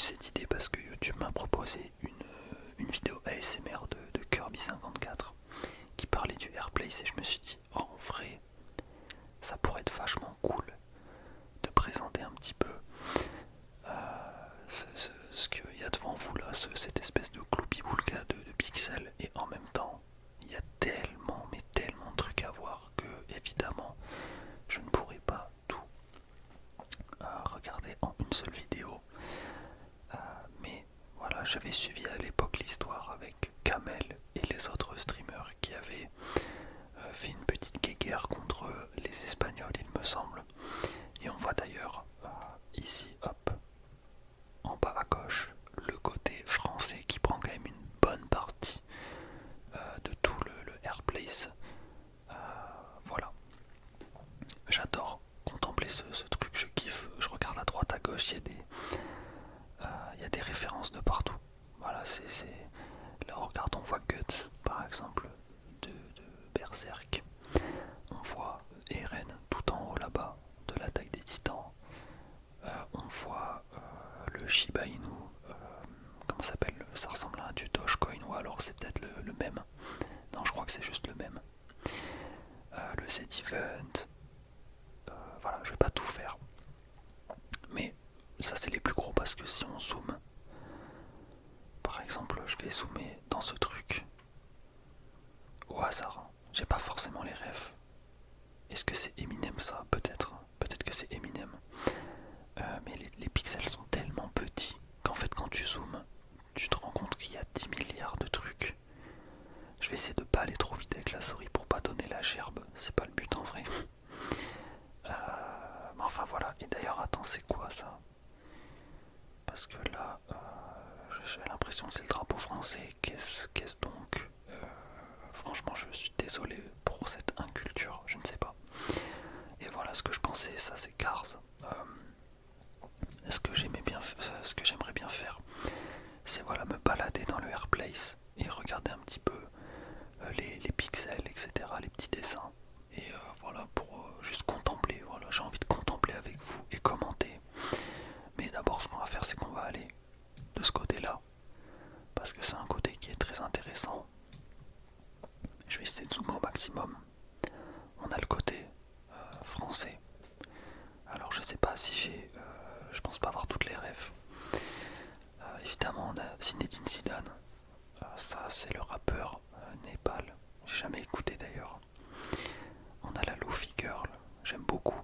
cette idée parce que YouTube m'a proposé une vidéo ASMR de Kirby54 qui parlait du Airplace et je me suis dit, oh, en vrai, ça pourrait être vachement cool de présenter un petit peu ce qu'il y a devant vous là, cette espèce de gloobie-boulga de pixels, et en même temps, il y a tellement, mais tellement de trucs à voir que, évidemment, je ne pourrais pas tout regarder en une seule vidéo. Mais voilà, j'avais suivi à l'époque l'histoire avec Kamel et les autres streamers qui avaient fait une petite guéguerre contre les Espagnols, il me semble. Et on voit d'ailleurs ici, hop, en bas à gauche, le côté français qui prend quand même une bonne partie de tout le Airplace. Voilà, j'adore contempler ce truc, je kiffe. Je regarde à droite, à gauche, il y a des références de partout. Voilà, là regarde, on voit Guts par exemple de Berserk, on voit Eren tout en haut là-bas de l'attaque des titans. On voit le Shiba Inu, comment ça s'appelle, ça ressemble à un du Dogecoin, ou alors c'est peut-être le même. Non, je crois que c'est juste le même. Le Z-Event, voilà, je vais pas tout faire. Mais ça c'est les plus gros parce que si on zoome, par exemple, je vais zoomer dans ce truc au hasard, hein. J'ai pas forcément les refs. Est-ce que c'est Eminem ça? Peut-être. Peut-être que c'est Eminem. Mais les pixels sont tellement petits qu'en fait quand tu zoomes, tu te rends compte qu'il y a 10 milliards de trucs. Je vais essayer de pas aller trop vite avec la souris pour pas donner la gerbe, c'est pas le but en vrai. Mais enfin voilà, et d'ailleurs attends, c'est quoi ça? Parce que là, j'ai l'impression que c'est le drapeau français. Qu'est-ce donc? Franchement, je suis désolé pour cette inculture, je ne sais pas. Et voilà ce que je pensais, ça c'est Cars. Ce que j'aimerais bien faire, c'est voilà, me balader dans le Airplace et regarder un petit peu les pixels, etc., les petits dessins. Et voilà, pour juste contempler. Voilà, j'ai envie de contempler avec vous et commenter. Mais d'abord, ce qu'on va faire, c'est qu'on va aller de ce côté-là, parce que c'est un côté qui est très intéressant. Je vais essayer de zoomer au maximum. On a le côté français. Alors je sais pas si je pense pas avoir toutes les rêves. Évidemment on a Zinedine Zidane. Ça c'est le rappeur Népal. J'ai jamais écouté d'ailleurs. On a la Lofi Girl. J'aime beaucoup.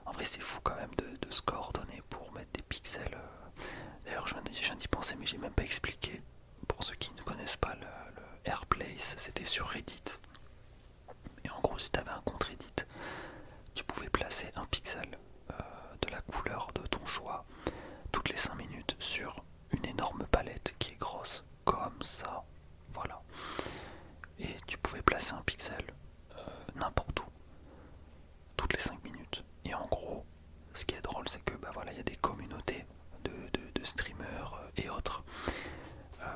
En vrai c'est fou quand même de se coordonner pour mettre des pixels. D'ailleurs je viens d'y penser mais j'ai même pas expliqué. Pour ceux qui ne connaissent pas le Airplace, c'était sur Reddit. Et en gros, si tu avais un compte Reddit, tu pouvais placer un pixel de la couleur de ton choix toutes les 5 minutes sur une énorme palette qui est grosse comme ça. Voilà. Et tu pouvais placer un pixel n'importe où, toutes les 5 minutes. Et en gros, ce qui est drôle, c'est que bah voilà, il y a des communautés de streamers et autres.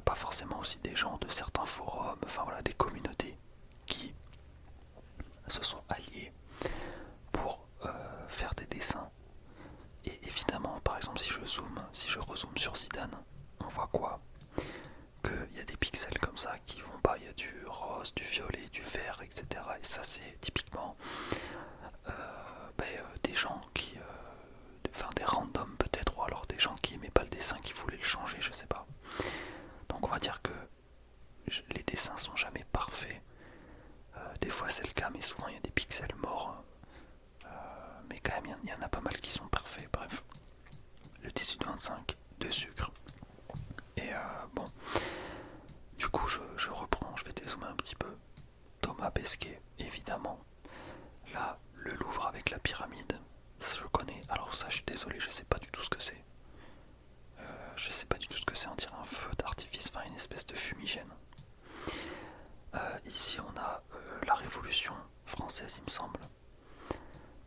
Pas forcément aussi des gens de certains forums, enfin voilà, des communautés qui se sont alliés pour faire des dessins. Et évidemment, par exemple, si je rezoome sur Zidane, on voit quoi? Qu'il y a des pixels comme ça qui vont pas, il y a du rose, du violet, du vert, etc. Et ça, c'est typiquement des gens qui. Enfin, des randoms peut-être, ou alors des gens qui aimaient pas le dessin, qui voulaient le changer, je sais pas. Donc on va dire que les dessins sont jamais parfaits. Des fois c'est le cas, mais souvent il y a des pixels morts. Mais quand même, il y en a pas mal qui sont parfaits. Bref, le 1825 de sucre. Et bon, du coup, je reprends, je vais dézoomer un petit peu. Thomas Pesquet, évidemment. Là, le Louvre avec la pyramide, je connais. Alors, ça, je suis désolé, je sais pas du tout ce que c'est. Je sais pas du tout ce que c'est, on dirait un feu d'artifice, enfin une espèce de fumigène. Ici, on a la Révolution française, il me semble.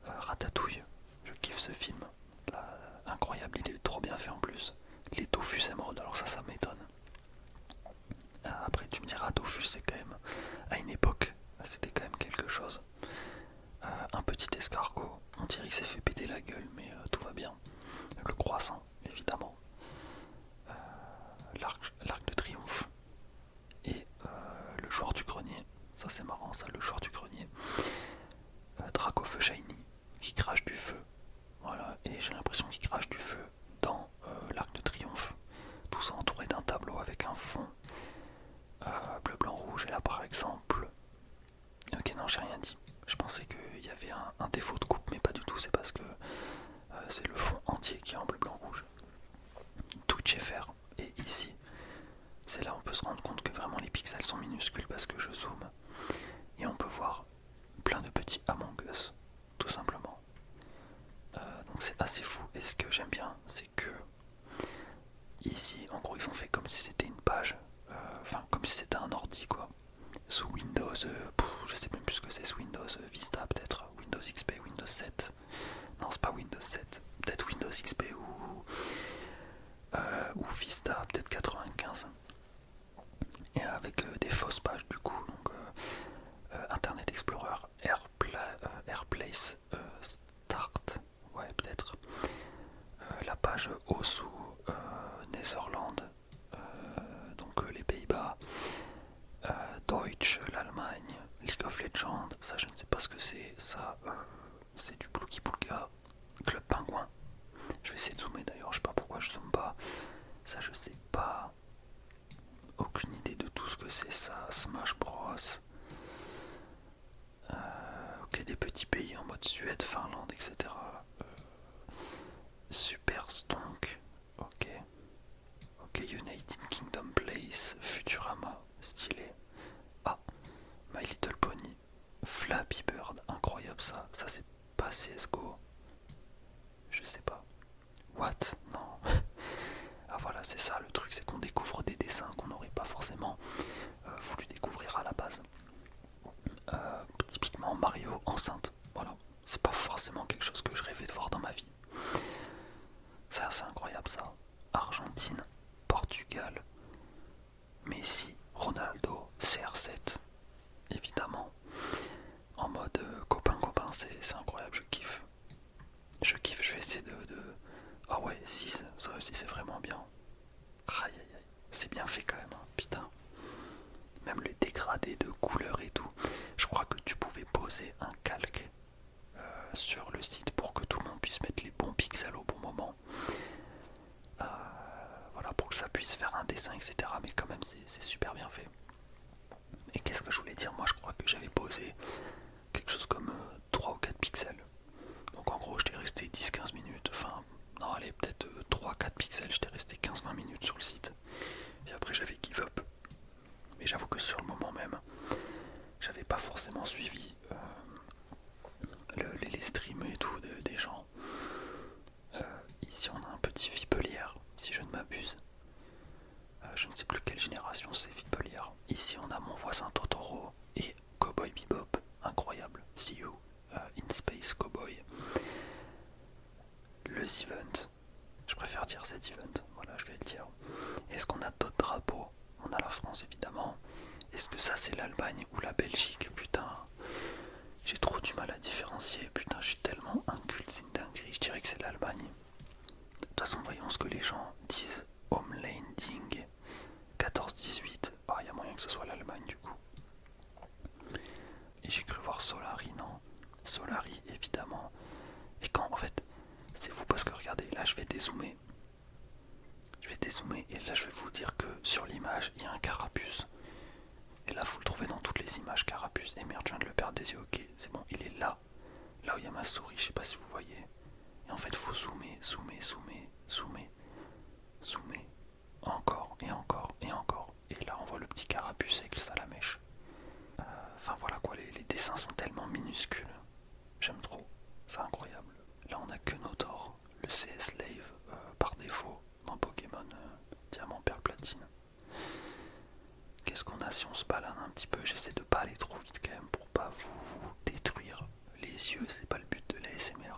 Ratatouille, je kiffe ce film. Là, incroyable, il est trop bien fait en plus. Les Dofus émeraudes, alors ça m'étonne. Après, tu me diras, Dofus, c'est quand même. À une époque, c'était quand même quelque chose. Un petit escargot, on dirait qu'il s'est fait péter la gueule, mais tout va bien. Le croissant, évidemment. c'est là où on peut se rendre compte que vraiment les pixels sont minuscules parce que je zoome et on peut voir plein de petits Among Us, tout simplement. Donc c'est assez fou. Et ce que j'aime bien, c'est que ici, en gros, ils ont fait comme si c'était une page, enfin comme si c'était un ordi quoi. Sous Windows, je sais même plus ce que c'est, sous Windows Vista peut-être, Windows XP, Windows 7. Non, c'est pas Windows 7, peut-être Windows XP ou Vista, peut-être 95. Et avec des fausses pages du coup, donc Internet Explorer, Airplace, Start, ouais peut-être. La page haut sous Netherlands, donc les Pays-Bas, Deutsch, l'Allemagne, League of Legends, ça je ne sais pas ce que c'est, ça c'est du Bluky Bulga, Club Pingouin. Je vais essayer de zoomer d'ailleurs, je sais pas pourquoi je zoome pas, ça je sais pas, aucune idée de tout ce que c'est ça, Smash Bros. Ok, des petits pays en mode Suède, Finlande, etc. Super Stonk, ok. Ok, United Kingdom Place, Futurama, stylé. Ah, My Little Pony, Flappy Bird, incroyable ça. Ça c'est pas CSGO. Je sais pas. What? Non. Ah voilà, c'est ça le truc, c'est qu'on découvre des dessins qu'on n'aurait pas forcément voulu découvrir à la base. Typiquement Mario enceinte. Voilà. C'est pas forcément quelque chose que je rêvais de voir dans ma vie. Ça c'est incroyable ça. Argentine, Portugal, Messi, Ronaldo, CR7, évidemment. En mode copain-copain, c'est incroyable, je kiffe. Je kiffe, je vais essayer de... Ah ouais, 6, ça aussi c'est vraiment bien. Aïe aïe aïe, c'est bien fait quand même, hein, putain. Même les dégradés de couleurs et tout. Je crois que tu pouvais poser un calque sur le site pour que tout le monde puisse mettre les bons pixels au bon moment. Voilà, pour que ça puisse faire un dessin, etc. Mais quand même, c'est super bien fait. Et qu'est-ce que je voulais dire? Moi, je crois que j'avais posé quelque chose comme 3 ou 4 pixels. Donc en gros, j'étais resté 10-15 minutes. Enfin, non, allez, peut-être 3-4 pixels. J'étais resté 15-20 minutes sur le site. Et après, j'avais give up. Mais j'avoue que sur le moment même, j'avais pas forcément suivi les streams et tout des gens. Ici, on a un petit Vipelière, si je ne m'abuse. Je ne sais plus quelle génération c'est Vipelière. Ici, on a mon voisin Totoro et Cowboy Bebop. Incroyable. See you in space, Cowboy. Le event. Je préfère dire cet event. Voilà, je vais le dire. Est-ce qu'on a d'autres drapeaux? On a la France, évidemment. Est-ce que ça, c'est l'Allemagne ou la Belgique? Putain, j'ai trop du mal à différencier. Putain, je suis tellement inculte, c'est une dinguerie. Je dirais que c'est l'Allemagne. De toute façon, voyons ce que les gens disent. Homelanding 14-18. Ah, il y a moyen que ce soit l'Allemagne du coup. Et j'ai cru voir Solari, non? Solari, évidemment. Et quand, en fait, c'est fou parce que regardez, là je vais dézoomer. Je vais dézoomer et là je vais vous dire que sur l'image, il y a un carapuce. Et là, vous le trouvez dans toutes les images, carapuce. Et merde, je viens de le perdre des yeux. Ok, c'est bon, il est là. Là où il y a ma souris, je sais pas si vous voyez. Et en fait, il faut zoomer, zoomer, zoomer, zoomer, zoomer. Encore, et encore, et encore. Et là, on voit le petit carapuce avec le salamèche. Enfin voilà quoi, les dessins sont tellement minuscules. J'aime trop, c'est incroyable. Là, on a que Notor, le CS Slave par défaut dans Pokémon Diamant, Perle, Platine. Qu'est-ce qu'on a si on se balade un petit peu? J'essaie de pas aller trop vite quand même pour pas vous détruire les yeux, c'est pas le but de l'ASMR.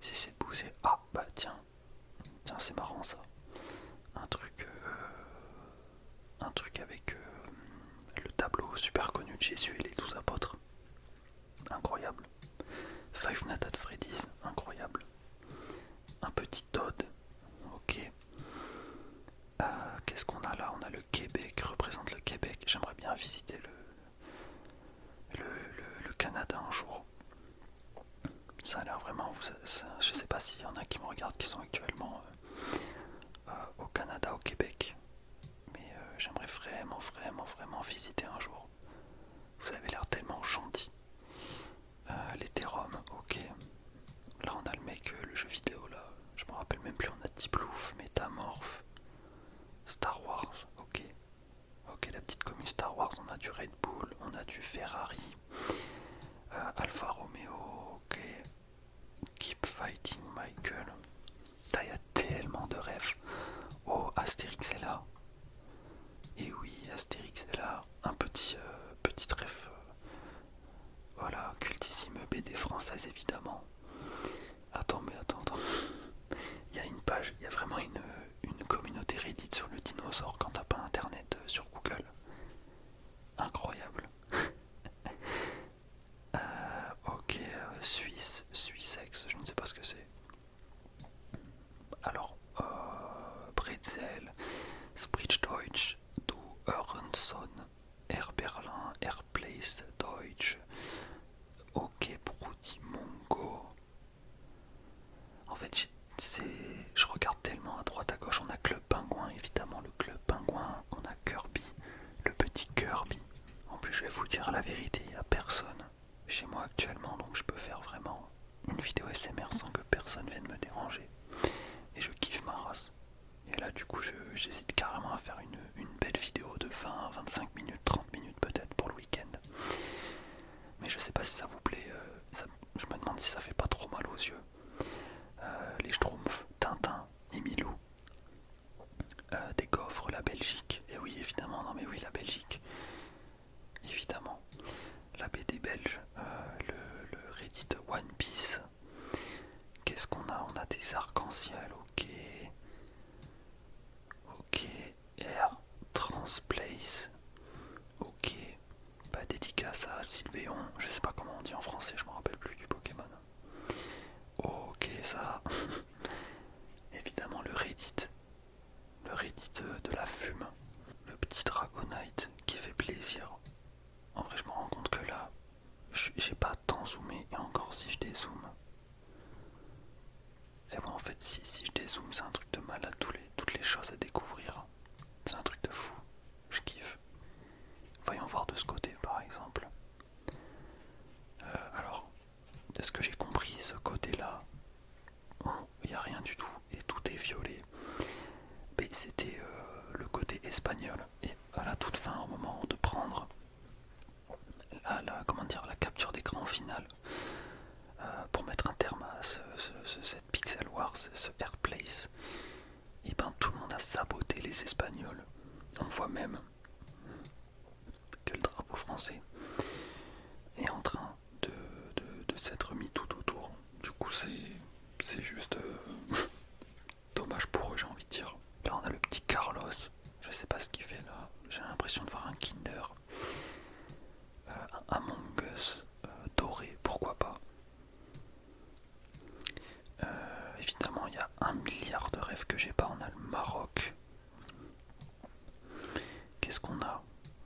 J'essaie de bouger. Ah bah tiens, c'est marrant ça. Un truc avec le tableau super connu de Jésus et les 12 apôtres. Incroyable. Five Nights at Freddy's, incroyable. Un petit Todd, ok. Qu'est-ce qu'on a là? On a le Québec, représente le Québec. J'aimerais bien visiter le Canada un jour. Ça a l'air vraiment... je sais pas s'il y en a qui me regardent qui sont actuellement au Canada, au Québec. Mais j'aimerais vraiment visiter un jour. Vous avez l'air tellement gentil. L'Ethereum, ok. Là on a le mec, le jeu vidéo là. Je me rappelle même plus, on a Deep Bloof, Metamorph, du Red Bull, on a du Ferrari, Alfa Romeo, ok, Keep Fighting Michael. Il y a tellement de rêves. Oh, Astérix est là. Et oui, Astérix est là. Un petit rêve. Voilà, cultissime BD française évidemment. Attends. Il y a une page, il y a vraiment une communauté Reddit sur le dinosaure quand t'as pas internet sur Google. Incroyable. Ok, Suissex, je ne sais pas ce que c'est. Alors, Bretzel, Sprich Du Ehrenson, Air Berlin, Airplace Deutsch, Ok Brody Mongo. En fait, je regarde tellement à droite à gauche. On a Club Pingouin, évidemment, le Club Pingouin. On a Kirby, le petit Kirby. En plus, je vais vous dire la vérité, il n'y a personne chez moi actuellement, donc je peux faire vraiment une vidéo SMR sans que personne vienne me déranger. Et je kiffe ma race. Et là, du coup, j'hésite carrément à faire une belle vidéo de 20, 25 minutes, 30 minutes peut-être pour le week-end. Mais je sais pas si ça vous plaît. Je me demande si ça fait pas trop mal aux yeux. Les Schtroumpfs, Tintin et Milou. Des coffres, la Belgique. Et oui, évidemment, non mais oui, la Belgique. Évidemment. La BD belge. Le Reddit One Piece. Qu'est-ce qu'on a? On a des arcs-en-ciel, ok. Ok. Air Transplace. Ok. Bah, dédicace à Sylvéon. Je sais pas comment on dit en français, je me rappelle plus du Pokémon. Ok, ça. Évidemment, le Reddit de la fume. Le petit Dragonite qui fait plaisir. En vrai, je me rends compte que là, j'ai pas tant zoomé, et encore si je dézoome. Et bon, en fait, si je dézoome, c'est un truc de malade, toutes les choses à découvrir. C'est un truc de fou. Je kiffe. Voyons voir de ce côté, par exemple. Alors, de ce que j'ai compris, ce côté-là, il n'y a rien du tout, et tout est violet. Mais c'était le côté espagnol. Et à la toute fin, au moment de prendre la capture d'écran finale, pour mettre un terme à cette Pixel Wars, ce Airplace, et ben tout le monde a saboté les Espagnols. On voit même que le drapeau français est en train de s'être mis tout autour. Du coup, c'est juste dommage pour eux, j'ai envie de dire. Là, on a le petit Carlos. Je sais pas ce qu'il fait là. J'ai l'impression de voir un Kinder. Un Among Us doré, pourquoi pas. Évidemment, il y a 1 milliard de rêves que j'ai pas. On a le Maroc. Qu'est-ce qu'on a?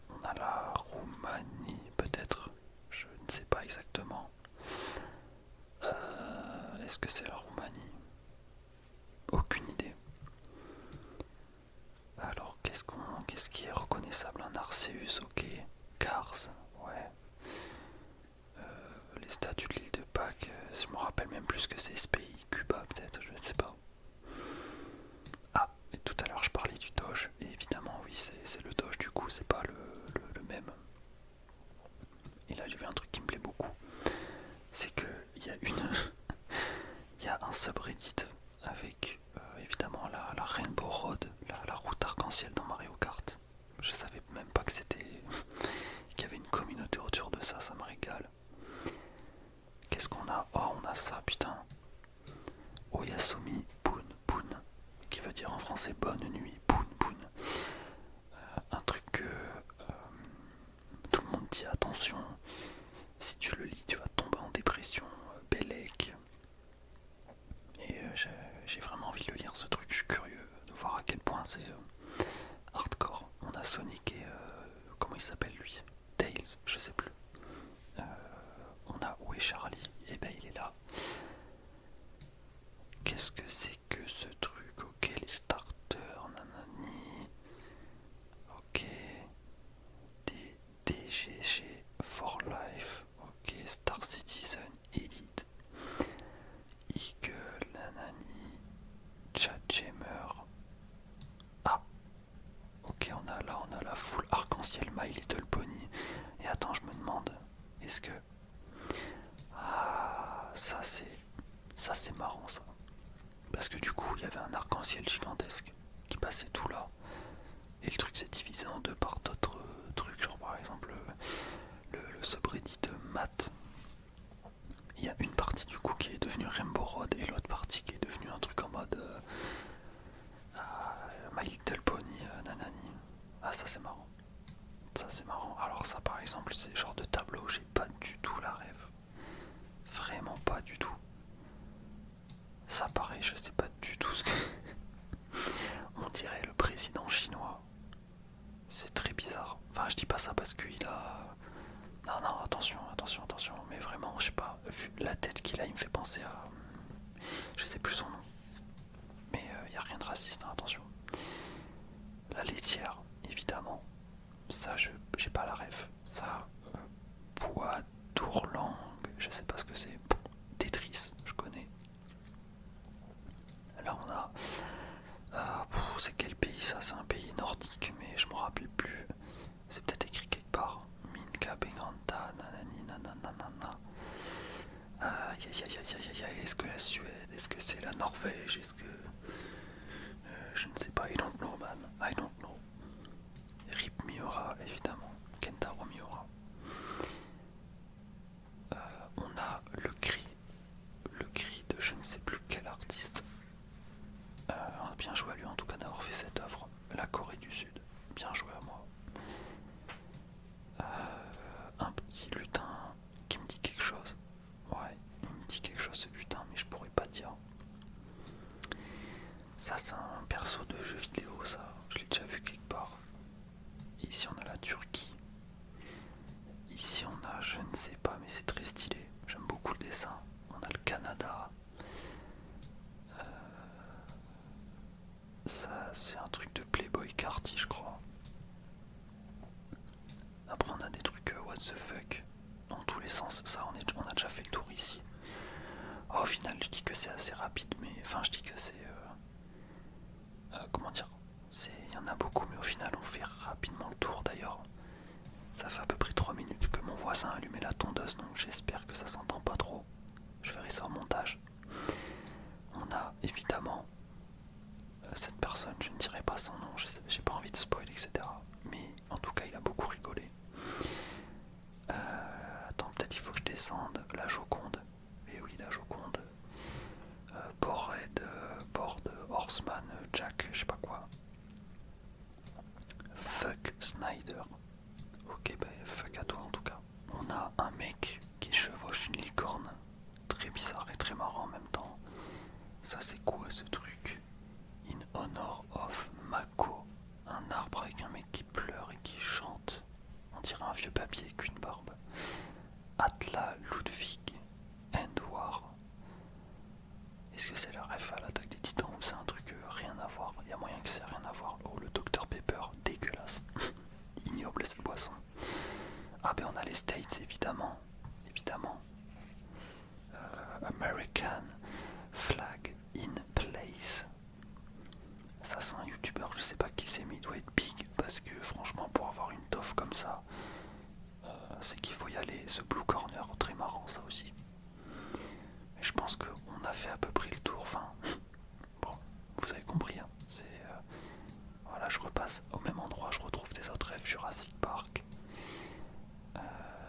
On a la Roumanie, peut-être. Je ne sais pas exactement. Est-ce que c'est la Roumanie? Aucune idée. Alors, qu'est-ce qui est reconnaissable? Un Arceus, ok. Cars, ouais. Les statues de l'île de Pâques, je me rappelle même plus que c'est ce pays. Cuba, peut-être, je ne sais pas. Ah, et tout à l'heure je parlais du Doge, et évidemment, oui, c'est le Doge, du coup, c'est pas le même. Et là, j'ai vu un truc qui me plaît beaucoup. C'est qu'il y a il y a un subreddit avec évidemment la Rainbow Road, la route arc-en-ciel dans Mario Kart. Je savais même pas que qu'il y avait une communauté autour de ça, ça me régale. Qu'est-ce qu'on a? Oh, on a ça, putain. Oyasumi Poon Poon, qui veut dire en français bonne nuit, Poon Poon. Un truc que tout le monde dit attention, si tu le lis, tu vas tomber en dépression, Bellec. Et j'ai vraiment envie de le lire ce truc, je suis curieux de voir à quel point c'est hardcore. On a Sonic et comment il s'appelle lui? Tails, je sais plus. On a où est Charlie? Et ben il est là. Qu'est-ce que c'est que ce truc? Ok, les starters, nanani. Ok. Des DGG for Life. Ok, Star Citizen Elite. Eagle, nanani. Chat Jammer. Ah. Ok, on a la full arc-en-ciel My Little Pony. ciel gigantesque qui passait tout là. Et le truc s'est divisé en deux par d'autres trucs, genre par exemple le subreddit math. Il y a une partie du coup qui est devenue Rainbow Road et l'autre partie qui est devenue un truc en mode My Little Pony nanani. Ah ça c'est marrant. Ça c'est marrant. Alors ça par exemple c'est le genre de tableau, j'ai pas du tout la rêve. Vraiment pas du tout. Ça pareil, je sais pas du tout ce que... On dirait le président chinois. C'est très bizarre. Enfin je dis pas ça parce qu'il a... Non, attention, mais vraiment, je sais pas, vu la tête qu'il a, il me fait penser à... Je sais plus son nom. Mais y a rien de raciste, hein, attention. La laitière, évidemment. Ça, j'ai pas la ref. Ça, Poids, Tourlang, je sais pas ce que c'est. Tetris, je connais. Là, on a... c'est quel pays ça? C'est un pays nordique, mais je me rappelle plus. C'est peut-être écrit quelque part. Minka Beganta, nanani nanana. Est-ce que la Suède? Est-ce que c'est la Norvège? Est-ce que... je ne sais pas, I don't know man, I don't know. Rip Miura, évidemment. Kentaro Miura. On a le cri de je ne sais plus quel artiste. On a bien joué à lui en tout cas d'avoir fait cette œuvre. La Corée du Sud, bien joué à moi. Un petit lutin qui me dit quelque chose. Ouais, il me dit quelque chose ce lutin, mais je pourrais pas dire. Ça c'est un perso de jeu vidéo, ça. Je l'ai déjà vu quelque part. Et ici on a la Turquie. Ici on a, je ne sais pas, mais c'est très stylé. J'aime beaucoup le dessin. On a le Canada. Ça c'est un truc de Playboy Carty je crois. Après on a des trucs what the fuck dans tous les sens. Ça on a déjà fait le tour ici. Au final je dis que c'est assez rapide, mais enfin je dis que c'est comment dire, il y en a beaucoup, mais au final on fait rapidement le tour. D'ailleurs ça fait à peu près 3 minutes que mon voisin a allumé la tondeuse, donc j'espère que ça s'entend pas trop. Je verrai ça au montage. On a évidemment cette personne, je ne dirai pas son nom, j'ai pas envie de spoil, etc. Mais en tout cas il a beaucoup rigolé. Attends, peut-être il faut que je descende. La Joconde. Et oui, la Joconde. Board, Horseman, Jack, je sais pas quoi. Fuck Snyder. Ok, bah fuck à toi en tout cas. On a un mec qui chevauche une licorne. Très bizarre et très marrant en même temps. Ça c'est quoi ce truc? In honor of Mako. Un arbre avec un mec qui pleure et qui chante. On dirait un vieux papier avec une barbe. Atla Ludwig Endwar. Est-ce que c'est la ref à l'attaque des titans ou c'est un truc rien à voir? Il y a moyen que c'est rien à voir. Oh, le Dr Pepper, dégueulasse. Ignoble cette boisson. Ah ben on a les States évidemment. American Flag in Place. Ça c'est un youtubeur, je sais pas qui c'est, mais il doit être big parce que franchement pour avoir une toffe comme ça, c'est qu'il faut y aller. Ce Blue Corner, très marrant ça aussi. Mais je pense qu'on a fait à peu près le tour. Enfin, bon, vous avez compris. Hein. Voilà, je repasse au même endroit, je retrouve des autres rêves. Jurassic Park.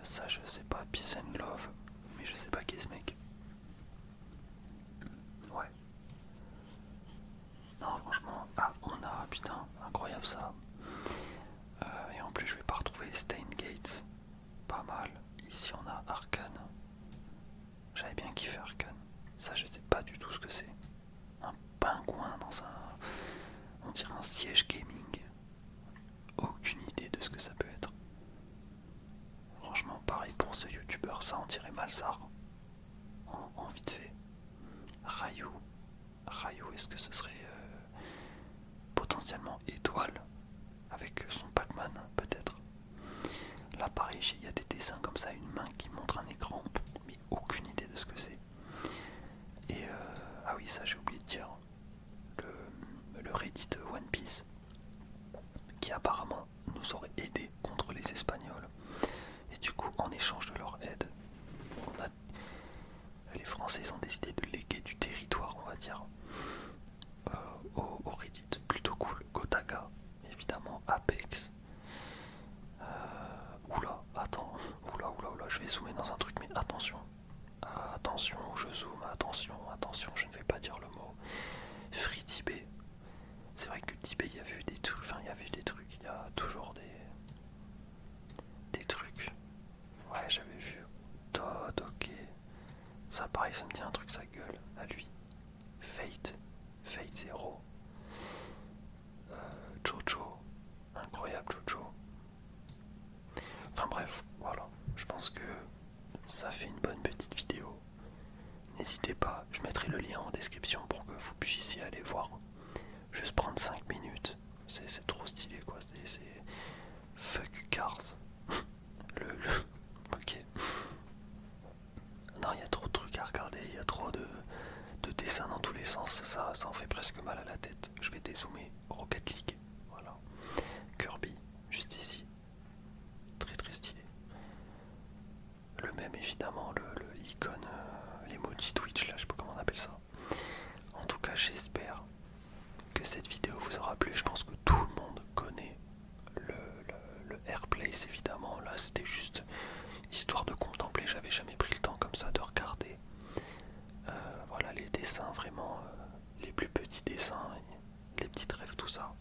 Ça, je sais pas. Peace and Love. Mais je sais pas qui est ce mec. Ouais. Non, franchement. Ah, on a. Putain, incroyable ça. Et en plus, je vais pas retrouver Stein Gates. Pas mal. Ici, on a Arkane. J'avais bien kiffé Arkane. Ça, je sais pas du tout ce que c'est. Un pingouin dans un... On dirait un siège gaming. Aucune idée de ce que ça peut être. Franchement, pareil pour ce youtubeur, ça on dirait Malzar. En vite fait. Rayou. Est-ce que ce serait potentiellement Étoile avec son Pac-Man, peut-être. Là, pareil, il y a des dessins comme ça, une main qui montre un écran, mais aucune idée de ce que c'est. Et ah oui, ça j'ai oublié de dire. Le Reddit One Piece, qui apparemment nous aurait aidé contre les Espagnols. Et du coup, en échange de leur aide, les Français ont décidé de léguer du territoire, on va dire, aux ça en fait presque mal à la tête. Je vais dézoomer. Rocket League, voilà. Kirby, juste ici. Très très stylé. Le même évidemment, l'icône, l'emoji Twitch là, je sais pas comment on appelle ça. En tout cas, j'espère que cette vidéo vous aura plu. Je pense que tout le monde connaît le Airplace évidemment. Là, c'était juste histoire de contempler. J'avais jamais pris le temps comme ça de regarder. Voilà les dessins vraiment, les plus petits dessins, les petites rêves, tout ça.